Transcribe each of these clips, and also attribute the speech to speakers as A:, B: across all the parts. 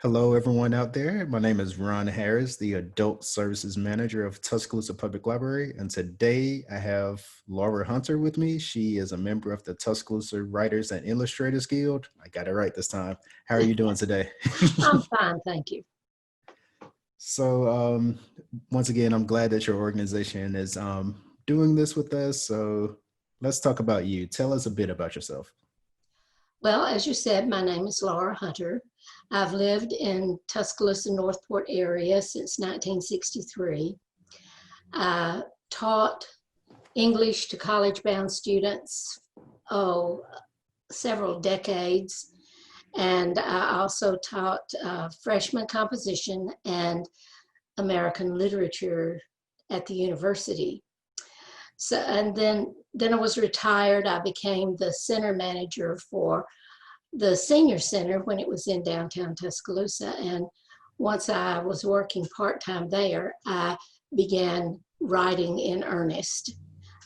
A: Hello, everyone out there. My name is Ron Harris, the Adult Services Manager of Tuscaloosa Public Library. And today I have Laura Hunter with me. She is a member of the Tuscaloosa Writers and Illustrators Guild. I got it right this time. How are you doing today?
B: I'm fine, thank you.
A: So, once again, I'm glad that your organization is doing this with us. So, let's talk about you. Tell us a bit about yourself.
B: Well, as you said, my name is Laura Hunter. I've lived in Tuscaloosa, Northport area since 1963. I taught English to college-bound students, several decades. And I also taught freshman composition and American literature at the university. So, and then I was retired. I became the center manager for the senior center when it was in downtown Tuscaloosa. And once I was working part-time there, I began writing in earnest.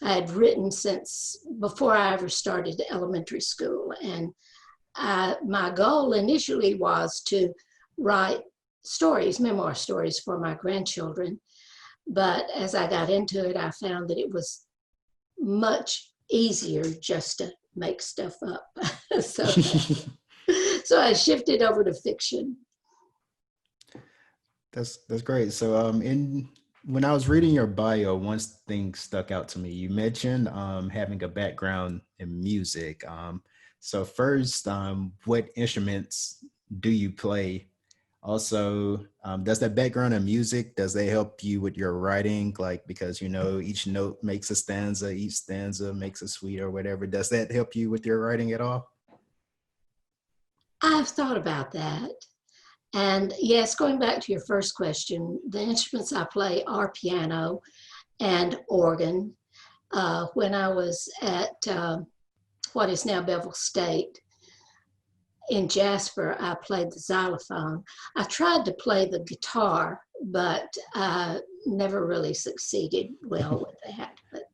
B: I had written since before I ever started elementary school. And my goal initially was to write stories, memoir stories for my grandchildren. But as I got into it, I found that it was much easier just to make stuff up. so I shifted over to fiction.
A: That's great. So in when I was reading your bio, one thing stuck out to me. You mentioned having a background in music. So first, what instruments do you play? Also, does that background in music, does they help you with your writing? Like, because you know, each note makes a stanza, each stanza makes a suite or whatever. Does that help you with your writing at all?
B: I've thought about that. And yes, going back to your first question, the instruments I play are piano and organ. When I was at what is now Bevel State, in Jasper, I played the xylophone. I tried to play the guitar, but I never really succeeded well with that. But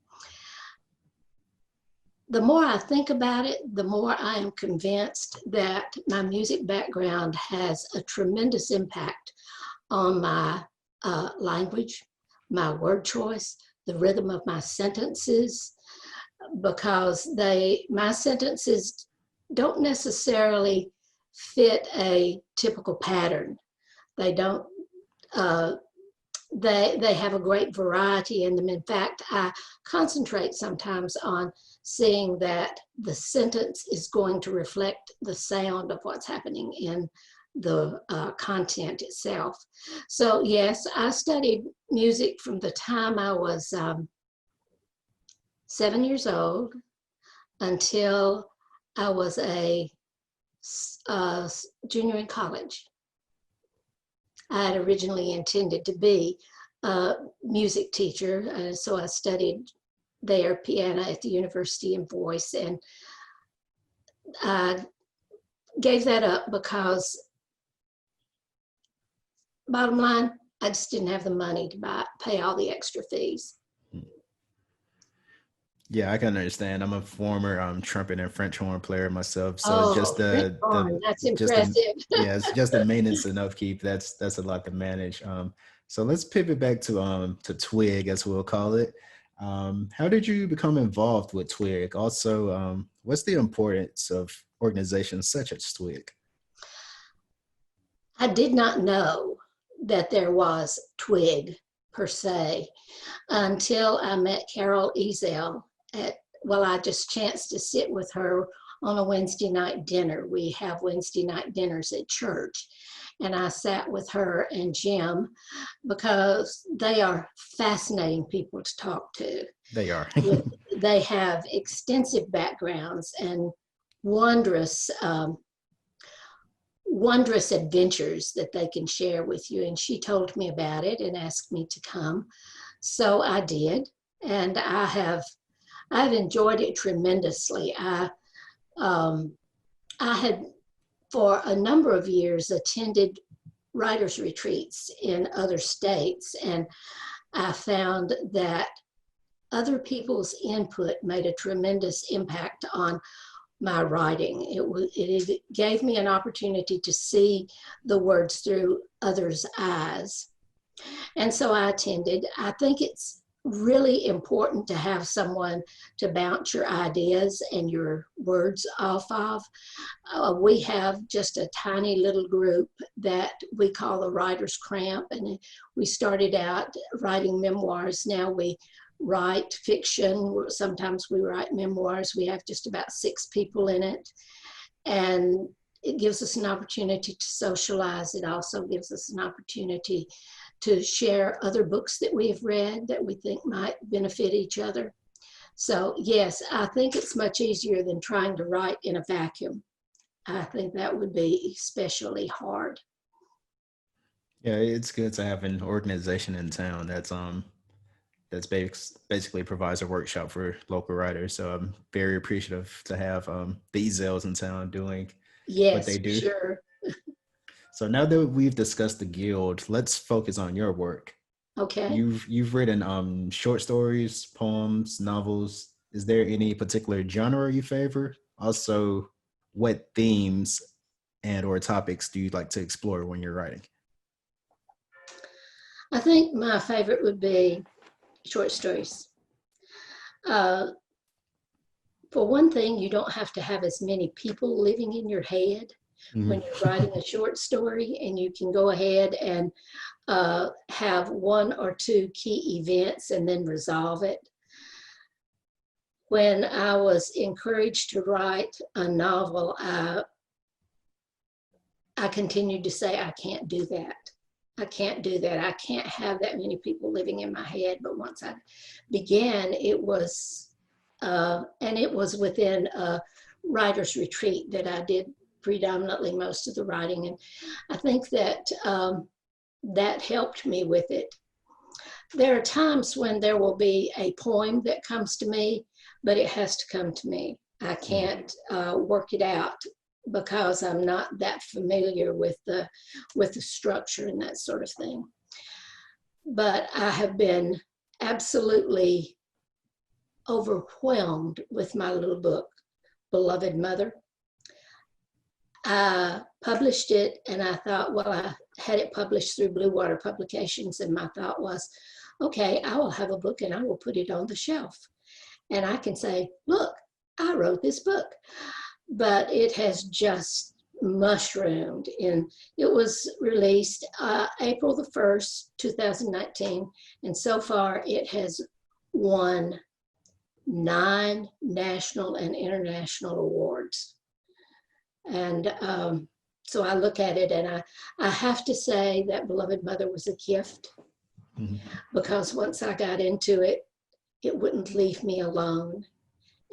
B: the more I think about it, the more I am convinced that my music background has a tremendous impact on my language, my word choice, the rhythm of my sentences, because my sentences don't necessarily fit a typical pattern. They don't, they have a great variety in them. In fact, I concentrate sometimes on seeing that the sentence is going to reflect the sound of what's happening in the content itself. So yes, I studied music from the time I was 7 years old until I was a junior in college. I had originally intended to be a music teacher, so I studied there piano at the university and voice, and I gave that up because, bottom line, I just didn't have the money to pay all the extra fees.
A: Yeah, I can understand. I'm a former trumpet and French horn player myself, so
B: Oh,
A: just
B: French horn, that's
A: just the
B: impressive.
A: yeah, it's just the maintenance and upkeep. That's a lot to manage. So let's pivot back to Twig, as we'll call it. How did you become involved with Twig? Also, what's the importance of organizations such as Twig?
B: I did not know that there was Twig per se until I met Carol Ezel I just chanced to sit with her on a Wednesday night dinner. We have Wednesday night dinners at church. And I sat with her and Jim because they are fascinating people to talk to.
A: They are.
B: They have extensive backgrounds and wondrous, wondrous adventures that they can share with you. And she told me about it and asked me to come. So I did. And I've enjoyed it tremendously. I had, for a number of years, attended writers' retreats in other states, and I found that other people's input made a tremendous impact on my writing. It gave me an opportunity to see the words through others' eyes. And so I attended. I think it's really important to have someone to bounce your ideas and your words off of. We have just a tiny little group that we call the Writer's Cramp, and we started out writing memoirs. Now we write fiction. Sometimes we write memoirs. We have just about 6 people in it, and it gives us an opportunity to socialize. It also gives us an opportunity to share other books that we have read that we think might benefit each other. So yes, I think it's much easier than trying to write in a vacuum. I think that would be especially hard.
A: Yeah, it's good to have an organization in town basically provides a workshop for local writers. So I'm very appreciative to have the Ezels in town doing what
B: Yes,
A: they
B: for
A: do.
B: sure.
A: So now that we've discussed the guild, let's focus on your work.
B: Okay.
A: You've written short stories, poems, novels. Is there any particular genre you favor? Also, what themes and or topics do you like to explore when you're writing?
B: I think my favorite would be short stories. Uh, for one thing, you don't have to have as many people living in your head when you're writing a short story, and you can go ahead and have 1 or 2 key events and then resolve it. When I was encouraged to write a novel, I continued to say, I can't do that. I can't do that. I can't have that many people living in my head. But once I began, it was, and it was within a writer's retreat that I did predominantly most of the writing. And I think that that helped me with it. There are times when there will be a poem that comes to me, but it has to come to me. I can't work it out because I'm not that familiar with the structure and that sort of thing. But I have been absolutely overwhelmed with my little book, Beloved Mother. I published it, and I thought, well, I had it published through Blue Water Publications, and my thought was, okay, I will have a book and I will put it on the shelf. And I can say, look, I wrote this book. But it has just mushroomed. And it was released April the 1st, 2019. And so far it has won 9 national and international awards. And so I look at it, and I have to say that Beloved Mother was a gift, because once I got into it, it wouldn't leave me alone,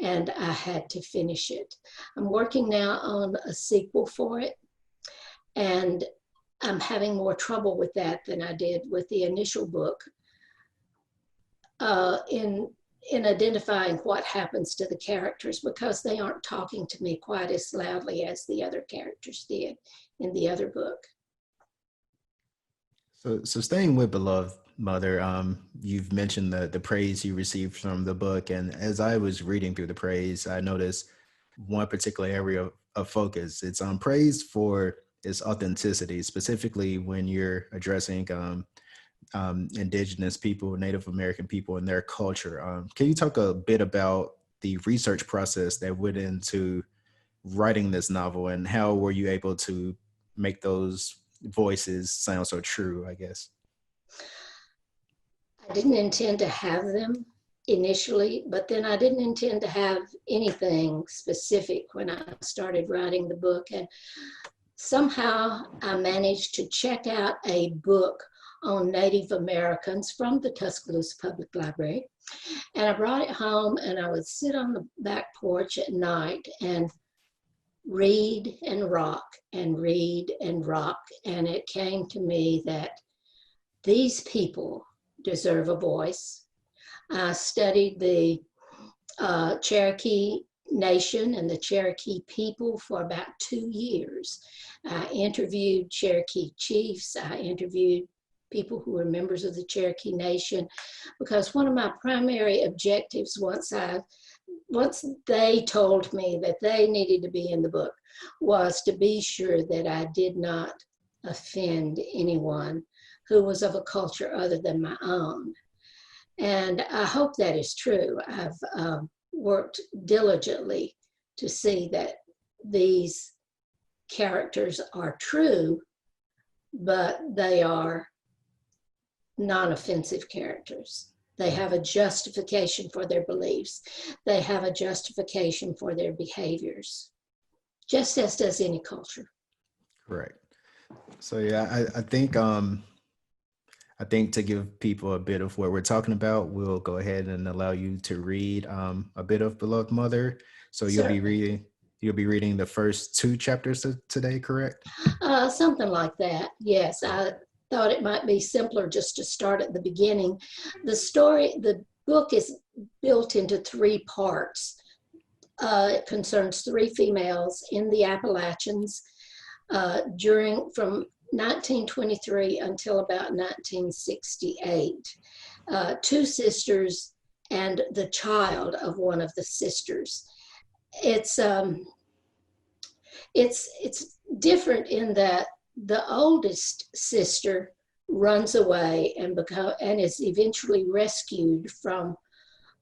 B: and I had to finish it. I'm working now on a sequel for it, and I'm having more trouble with that than I did with the initial book, in identifying what happens to the characters, because they aren't talking to me quite as loudly as the other characters did in the other book.
A: So staying with Beloved Mother, you've mentioned the praise you received from the book, and as I was reading through the praise, I noticed one particular area of focus. It's praise for its authenticity, specifically when you're addressing Indigenous people, Native American people, and their culture. Can you talk a bit about the research process that went into writing this novel, and how were you able to make those voices sound so true, I guess?
B: I didn't intend to have them initially, but then I didn't intend to have anything specific when I started writing the book. And somehow I managed to check out a book on Native Americans from the Tuscaloosa Public Library. And I brought it home, and I would sit on the back porch at night and read and rock and read and rock. And it came to me that these people deserve a voice. I studied the Cherokee Nation and the Cherokee people for about 2 years. I interviewed Cherokee chiefs. I interviewed people who were members of the Cherokee Nation, because one of my primary objectives, once I once they told me that they needed to be in the book was to be sure that I did not offend anyone who was of a culture other than my own. And I hope that is true. I've worked diligently to see that these characters are true, but they are non-offensive characters. They have a justification for their beliefs. They have a justification for their behaviors, just as does any culture.
A: Correct. So yeah, I think to give people a bit of what we're talking about, we'll go ahead and allow you to read a bit of Beloved Mother. So you'll be reading the first two chapters today, correct?
B: Something like that. Yes, I thought it might be simpler just to start at the beginning. The book is built into three parts. It concerns three females in the Appalachians from 1923 until about 1968. Two sisters and the child of one of the sisters. It's different in that the oldest sister runs away and is eventually rescued from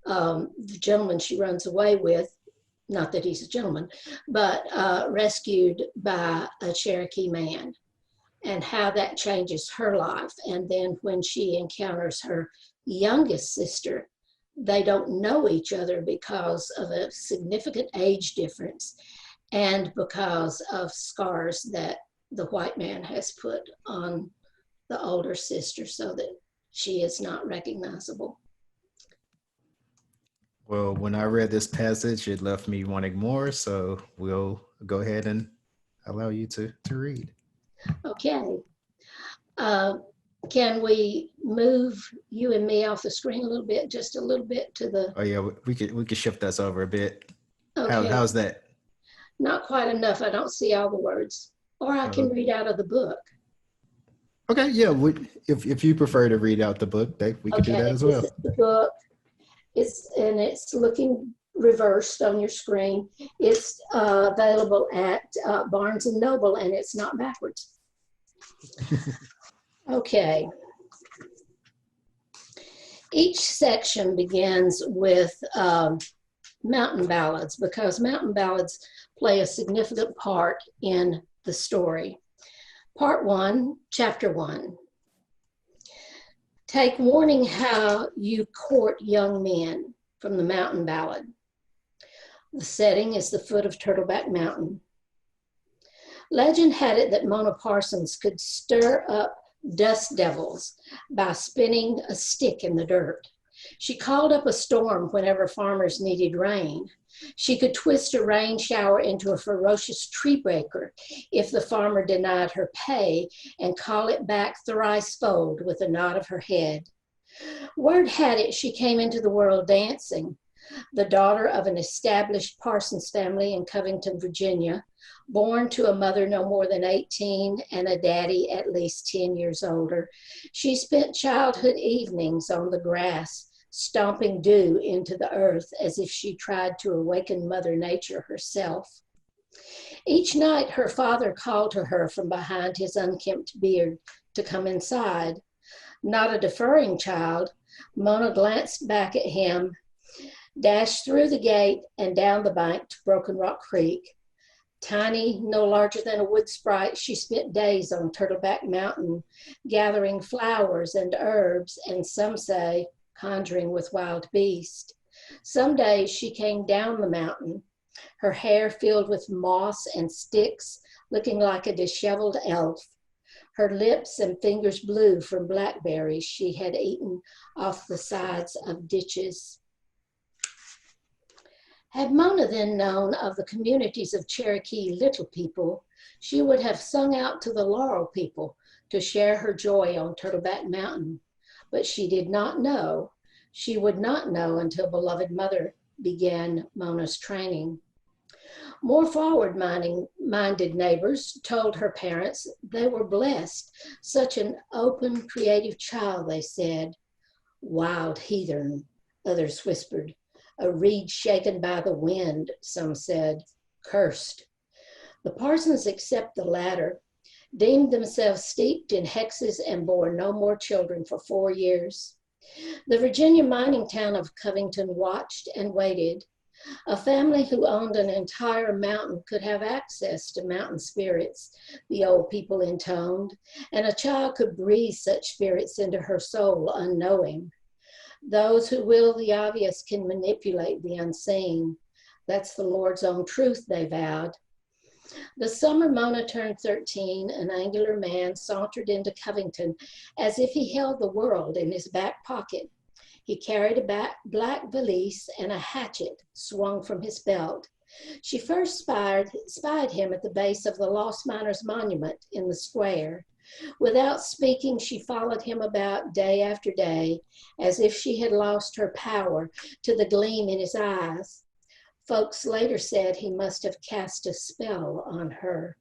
B: the gentleman she runs away with. Not that he's a gentleman, but rescued by a Cherokee man, and how that changes her life. And then when she encounters her youngest sister, they don't know each other because of a significant age difference and because of scars that the white man has put on the older sister so that she is not recognizable.
A: Well, when I read this passage, it left me wanting more. So we'll go ahead and allow you to read.
B: Okay. Can we move you and me off the screen a little bit, just a little bit to the...
A: Oh yeah, we could shift us over a bit.
B: Okay.
A: How's that?
B: Not quite enough. I don't see all the words. Or I can read out of the book.
A: Okay, yeah. If you prefer to read out the book, we could do that as well.
B: This is the book. It's looking reversed on your screen. It's available at Barnes & Noble, and it's not backwards. Okay. Each section begins with mountain ballads, because mountain ballads play a significant part in the story. Part 1, Chapter 1. Take warning how you court young men, from the Mountain Ballad. The setting is the foot of Turtleback Mountain. Legend had it that Mona Parsons could stir up dust devils by spinning a stick in the dirt. She called up a storm whenever farmers needed rain. She could twist a rain shower into a ferocious tree breaker if the farmer denied her pay, and call it back thrice-fold with a nod of her head. Word had it she came into the world dancing, the daughter of an established Parsons family in Covington, Virginia, born to a mother no more than 18 and a daddy at least 10 years older. She spent childhood evenings on the grass, stomping dew into the earth as if she tried to awaken Mother Nature herself. Each night her father called to her from behind his unkempt beard to come inside. Not a deferring child, Mona glanced back at him, dashed through the gate and down the bank to Broken Rock Creek. Tiny, no larger than a wood sprite, she spent days on Turtleback Mountain, gathering flowers and herbs, and some say, conjuring with wild beasts. Some days she came down the mountain, her hair filled with moss and sticks, looking like a disheveled elf, her lips and fingers blue from blackberries she had eaten off the sides of ditches. Had Mona then known of the communities of Cherokee little people, she would have sung out to the Laurel people to share her joy on Turtleback Mountain. But she did not know. She would not know until Beloved Mother began Mona's training. More forward-minded neighbors told her parents they were blessed. Such an open, creative child, they said. Wild heathen, others whispered. a reed shaken by the wind, some said, cursed. The Parsons, except the latter, deemed themselves steeped in hexes and bore no more children for 4 years. The Virginia mining town of Covington watched and waited. A family who owned an entire mountain could have access to mountain spirits, the old people intoned, and a child could breathe such spirits into her soul unknowing. Those who will the obvious can manipulate the unseen. That's the Lord's own truth, they vowed. The summer Mona turned 13, an angular man sauntered into Covington as if he held the world in his back pocket. He carried a black valise and a hatchet swung from his belt. She first spied him at the base of the Lost Miners Monument in the square. Without speaking, she followed him about day after day, as if she had lost her power to the gleam in his eyes. Folks later said he must have cast a spell on her.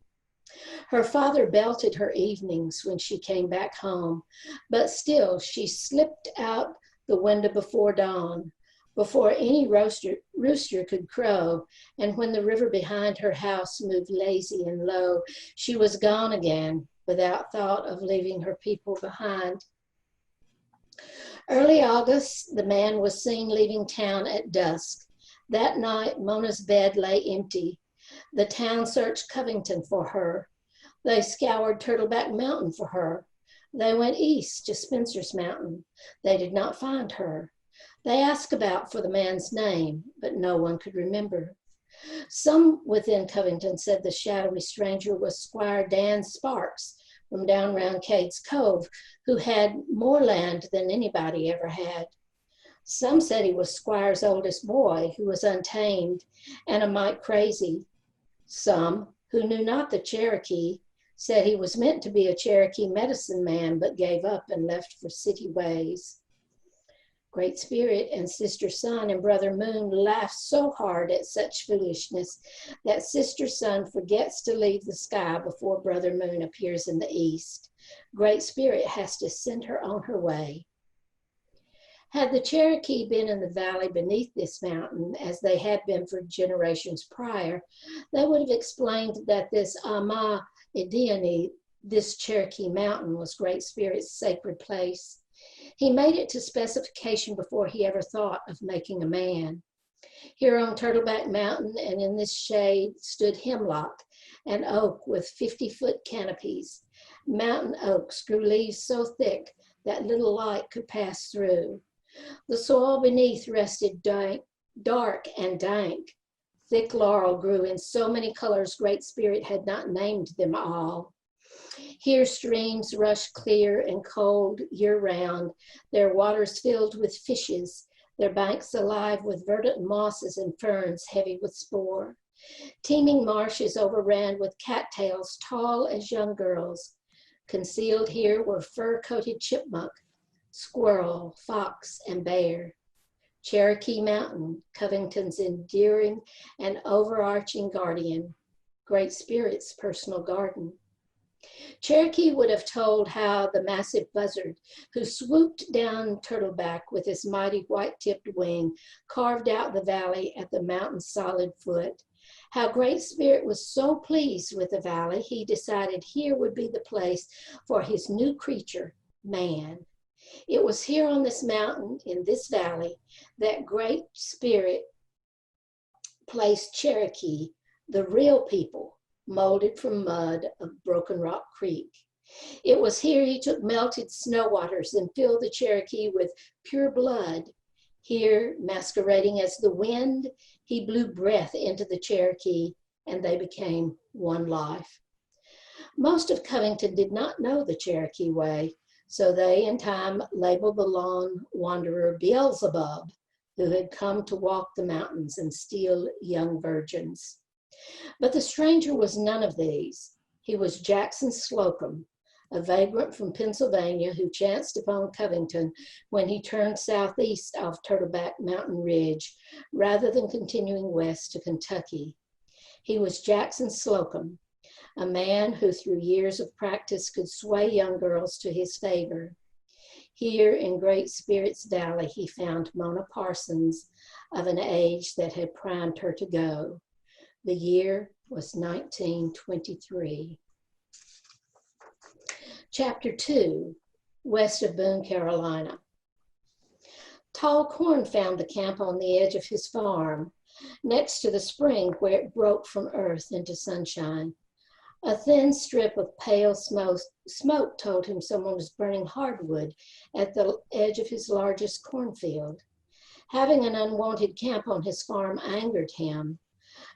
B: Her father belted her evenings when she came back home, but still she slipped out the window before dawn, before any rooster could crow, and when the river behind her house moved lazy and low, she was gone again without thought of leaving her people behind. Early August, the man was seen leaving town at dusk. That night, Mona's bed lay empty. The town searched Covington for her. They scoured Turtleback Mountain for her. They went east to Spencer's Mountain. They did not find her. They asked about for the man's name, but no one could remember. Some within Covington said the shadowy stranger was Squire Dan Sparks from down round Cades Cove, who had more land than anybody ever had. Some said he was Squire's oldest boy, who was untamed and a mite crazy. Some, who knew not the Cherokee, said he was meant to be a Cherokee medicine man, but gave up and left for city ways. Great Spirit and Sister Sun and Brother Moon laughed so hard at such foolishness that Sister Sun forgets to leave the sky before Brother Moon appears in the east. Great Spirit has to send her on her way. Had the Cherokee been in the valley beneath this mountain, as they had been for generations prior, they would have explained that this Ama Idiani, this Cherokee mountain, was Great Spirit's sacred place. He made it to specification before he ever thought of making a man. Here on Turtleback Mountain and in this shade stood hemlock, an oak with 50-foot canopies. Mountain oaks grew leaves so thick that little light could pass through. The soil beneath rested dark and dank. Thick laurel grew in so many colors Great Spirit had not named them all. Here streams rushed clear and cold year-round, their waters filled with fishes, their banks alive with verdant mosses and ferns heavy with spore. Teeming marshes overran with cattails tall as young girls. Concealed here were fur-coated chipmunk, squirrel, fox, and bear. Cherokee Mountain, Covington's endearing and overarching guardian, Great Spirit's personal garden. Cherokee would have told how the massive buzzard, who swooped down Turtleback with his mighty white-tipped wing, carved out the valley at the mountain's solid foot. How Great Spirit was so pleased with the valley, he decided here would be the place for his new creature, man. It was here on this mountain, in this valley, that Great Spirit placed Cherokee, the real people, molded from mud of Broken Rock Creek. It was here he took melted snow waters and filled the Cherokee with pure blood. Here, masquerading as the wind, he blew breath into the Cherokee, and they became one life. Most of Covington did not know the Cherokee way, so they in time labeled the lone wanderer Beelzebub, who had come to walk the mountains and steal young virgins. But the stranger was none of these. He was Jackson Slocum, a vagrant from Pennsylvania who chanced upon Covington when he turned southeast off Turtleback Mountain Ridge, rather than continuing west to Kentucky. He was Jackson Slocum, a man who through years of practice could sway young girls to his favor. Here in Great Spirit's Valley, he found Mona Parsons, of an age that had primed her to go. The year was 1923. Chapter 2, West of Boone, Carolina. Tall Corn found the camp on the edge of his farm, next to the spring where it broke from earth into sunshine. A thin strip of pale smoke told him someone was burning hardwood at the edge of his largest cornfield. Having an unwanted camp on his farm angered him,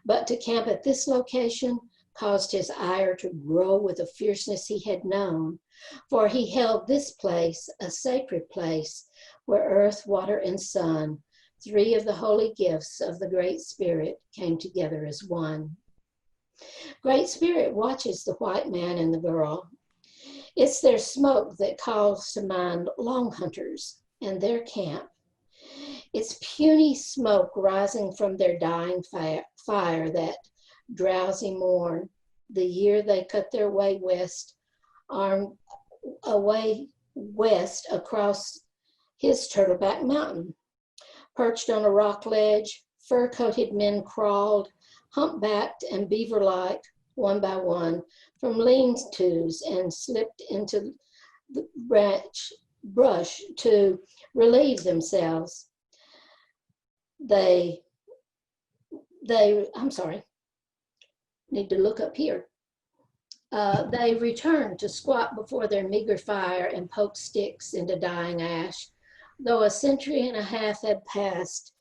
B: but to camp at this location caused his ire to grow with a fierceness he had known, for he held this place a sacred place where earth, water, and sun, three of the holy gifts of the Great Spirit, came together as one. Great Spirit watches the white man and the girl. It's their smoke that calls to mind long hunters and their camp. It's puny smoke rising from their dying fire that drowsy morn, the year they cut their way west, across his Turtleback Mountain. Perched on a rock ledge, fur-coated men crawled, humpbacked and beaver-like, one by one, from lean-tos and slipped into the brush to relieve themselves. They returned to squat before their meager fire and poke sticks into dying ash. Though a century and a half had passed,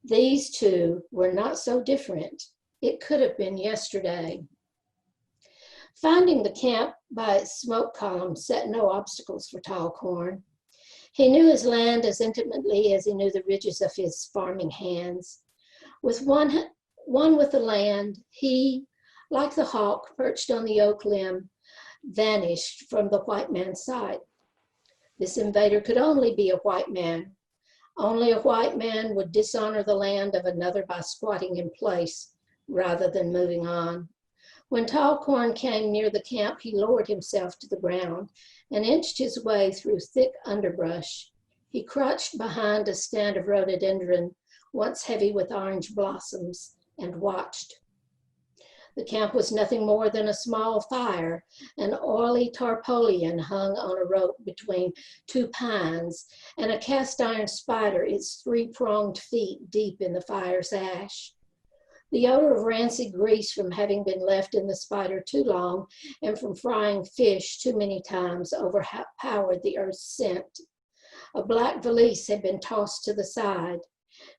B: these two were not so different. It could have been yesterday. Finding the camp by its smoke column set no obstacles for Tall Corn. He knew his land as intimately as he knew the ridges of his farming hands. With one with the land, he, like the hawk perched on the oak limb, vanished from the white man's sight. This invader could only be a white man. Only a white man would dishonor the land of another by squatting in place rather than moving on. When Tall Corn came near the camp, he lowered himself to the ground and inched his way through thick underbrush. He crouched behind a stand of rhododendron, once heavy with orange blossoms, and watched. The camp was nothing more than a small fire. An oily tarpaulin hung on a rope between two pines, and a cast iron spider, its three-pronged feet deep in the fire's ash. The odor of rancid grease from having been left in the spider too long and from frying fish too many times overpowered the earth's scent. A black valise had been tossed to the side.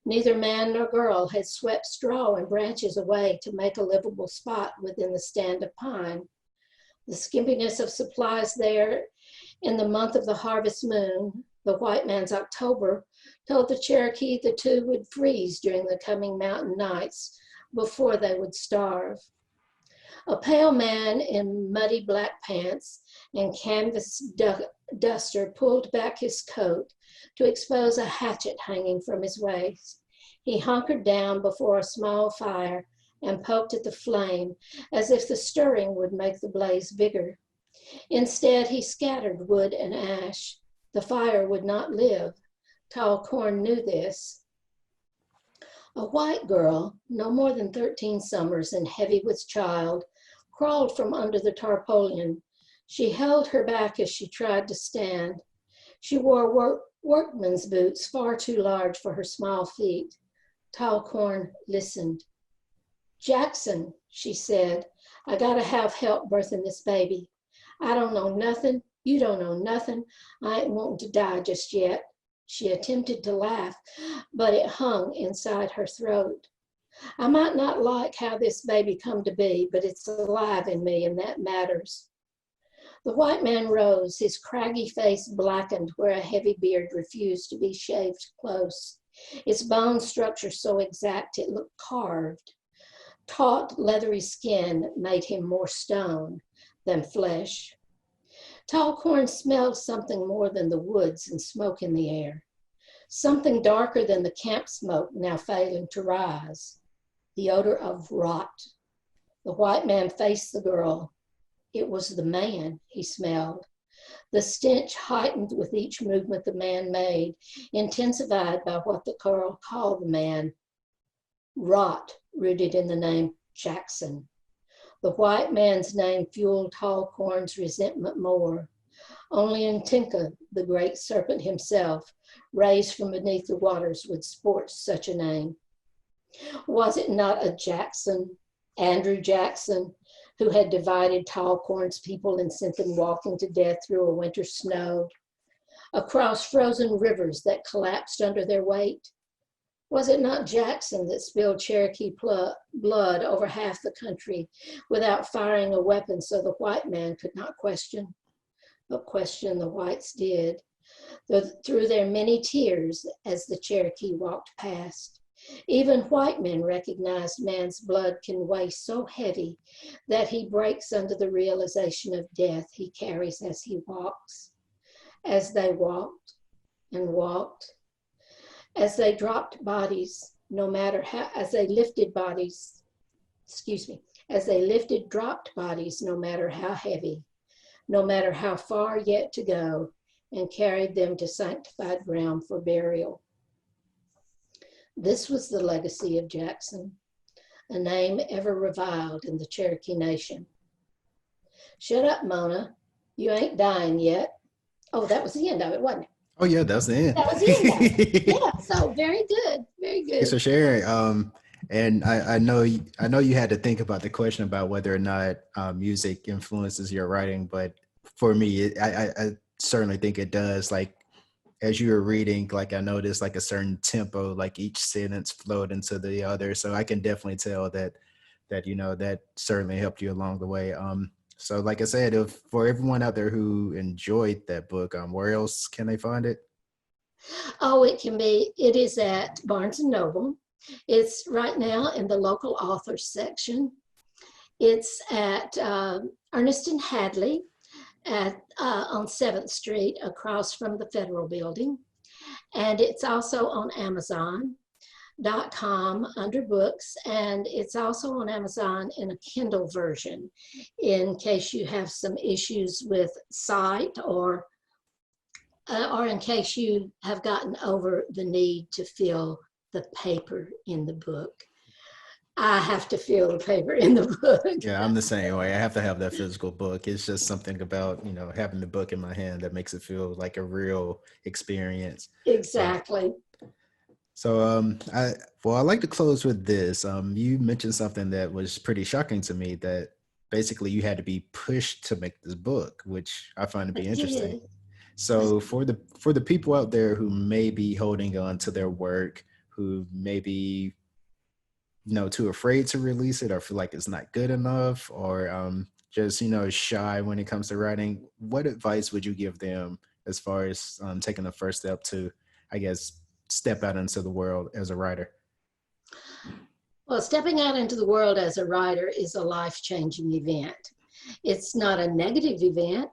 B: Neither man nor girl had swept straw and branches away to make a livable spot within the stand of pine. The skimpiness of supplies there in the month of the harvest moon, the white man's October, told the Cherokee the two would freeze during the coming mountain nights before they would starve. A pale man in muddy black pants and canvas duster pulled back his coat to expose a hatchet hanging from his waist. He hunkered down before a small fire and poked at the flame as if the stirring would make the blaze bigger. Instead, he scattered wood and ash. The fire would not live. Tall Corn knew this. A white girl, no more than 13 summers and heavy with child, crawled from under the tarpaulin. She held her back as she tried to stand. She wore workman's boots far too large for her small feet. Tall Corn listened. "Jackson," she said, "I gotta have help birthing this baby. I don't know nothing. You don't know nothing. I ain't wanting to die just yet." She attempted to laugh, but it hung inside her throat. "I might not like how this baby come to be, but it's alive in me, and that matters." The white man rose, his craggy face blackened where a heavy beard refused to be shaved close, its bone structure so exact it looked carved. Taut, leathery skin made him more stone than flesh. Tall Corn smelled something more than the woods and smoke in the air, something darker than the camp smoke now failing to rise, the odor of rot. The white man faced the girl. It was the man he smelled. The stench heightened with each movement the man made, intensified by what the girl called the man, rot rooted in the name Jackson. The white man's name fueled Tallcorn's resentment more. Only Ntinka, the great serpent himself, raised from beneath the waters, would sport such a name. Was it not a Jackson, Andrew Jackson, who had divided Tallcorn's people and sent them walking to death through a winter snow, across frozen rivers that collapsed under their weight? Was it not Jackson that spilled Cherokee blood over half the country without firing a weapon so the white man could not question? But question the whites did, through their many tears as the Cherokee walked past. Even white men recognized man's blood can weigh so heavy that he breaks under the realization of death he carries as he walks. As they walked and walked, as they dropped bodies, no matter how, as they lifted bodies, as they lifted dropped bodies, no matter how heavy, no matter how far yet to go, and carried them to sanctified ground for burial. This was the legacy of Jackson, a name ever reviled in the Cherokee Nation. Shut up, Mona. You ain't dying yet. Oh, that was the end of it, wasn't it?
A: Oh yeah, that was the end.
B: That was the end of it. Yeah, so very good, very good.
A: Thanks for sharing. And I know you had to think about the question about whether or not music influences your writing, but for me, I certainly think it does. Like as you were reading, like I noticed like a certain tempo, like each sentence flowed into the other. So I can definitely tell that that certainly helped you along the way. So like I said, if for everyone out there who enjoyed that book, where else can they find it?
B: Oh, it is at Barnes & Noble. It's right now in the local authors section. It's at Ernest and Hadley on 7th Street across from the Federal Building. And it's also on Amazon.com under books, and it's also on Amazon in a Kindle version in case you have some issues with sight or in case you have gotten over the need to feel the paper in the book. I have to feel the paper in the book.
A: Yeah, I'm the same way. I have to have that physical book. It's just something about, having the book in my hand that makes it feel like a real experience.
B: Exactly.
A: I like to close with this. You mentioned something that was pretty shocking to me, that basically you had to be pushed to make this book, which I find to be interesting. So for the people out there who may be holding on to their work, who may be too afraid to release it or feel like it's not good enough, or just shy when it comes to writing, what advice would you give them as far as taking the first step to, I guess, step out into the world as a writer?
B: Well, stepping out into the world as a writer is a life-changing event. It's not a negative event.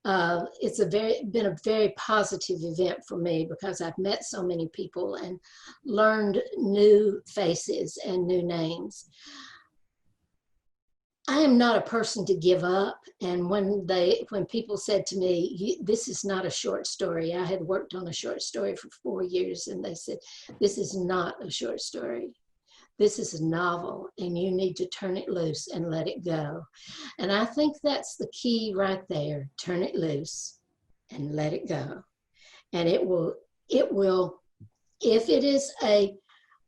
B: It's been a very positive event for me because I've met so many people and learned new faces and new names. I am not a person to give up. And when people said to me, this is not a short story, I had worked on a short story for 4 years, and they said, this is not a short story. This is a novel, and you need to turn it loose and let it go. And I think that's the key right there. Turn it loose and let it go. And it will, if it is a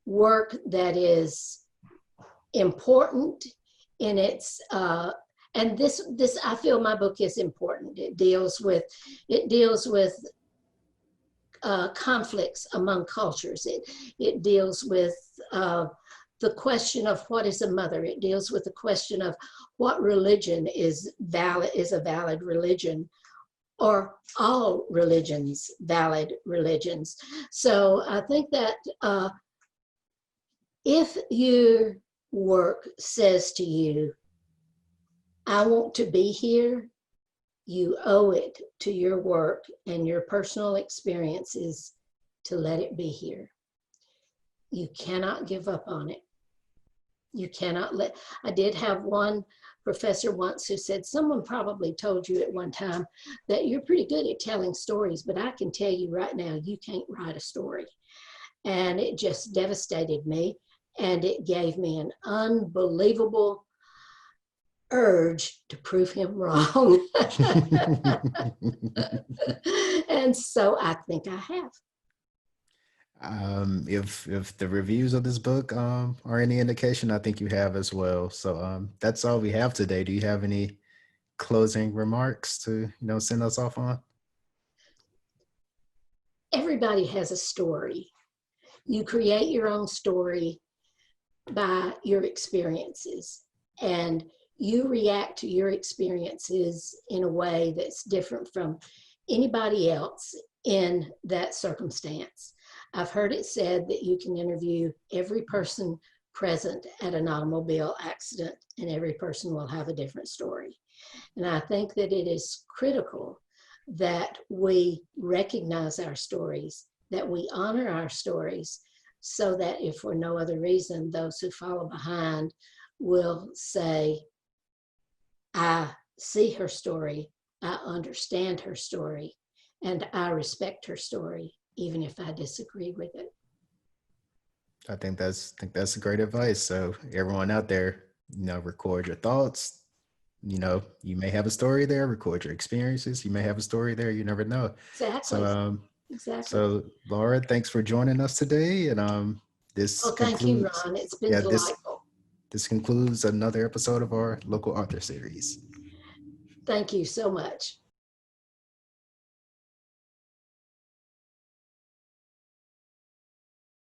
B: work that is important in its, and this I feel my book is important. It deals with conflicts among cultures. It deals with the question of what is a mother. It deals with the question of what religion is a valid religion, or all religions valid religions. So I think that if your work says to you, I want to be here, you owe it to your work and your personal experiences to let it be here. You cannot give up on it. You cannot let, I did have one professor once who said, someone probably told you at one time that you're pretty good at telling stories, but I can tell you right now, you can't write a story. And it just devastated me. And it gave me an unbelievable urge to prove him wrong. And so I think I have.
A: If the reviews of this book are any indication, I think you have as well. So that's all we have today. Do you have any closing remarks to send us off on?
B: Everybody has a story. You create your own story by your experiences, and you react to your experiences in a way that's different from anybody else in that circumstance. I've heard it said that you can interview every person present at an automobile accident, and every person will have a different story. And I think that it is critical that we recognize our stories, that we honor our stories, so that if for no other reason, those who follow behind will say, I see her story, I understand her story, and I respect her story, even if I disagree with it.
A: I think that's great advice. So everyone out there, record your thoughts. You may have a story there. Record your experiences. You may have a story there. You never know.
B: Exactly.
A: So
B: Exactly.
A: so Laura, thanks for joining us today. And this
B: Well, thank you,
A: concludes.
B: Ron. It's been
A: Yeah,
B: delightful.
A: this concludes another episode of our local author series.
B: Thank you so much.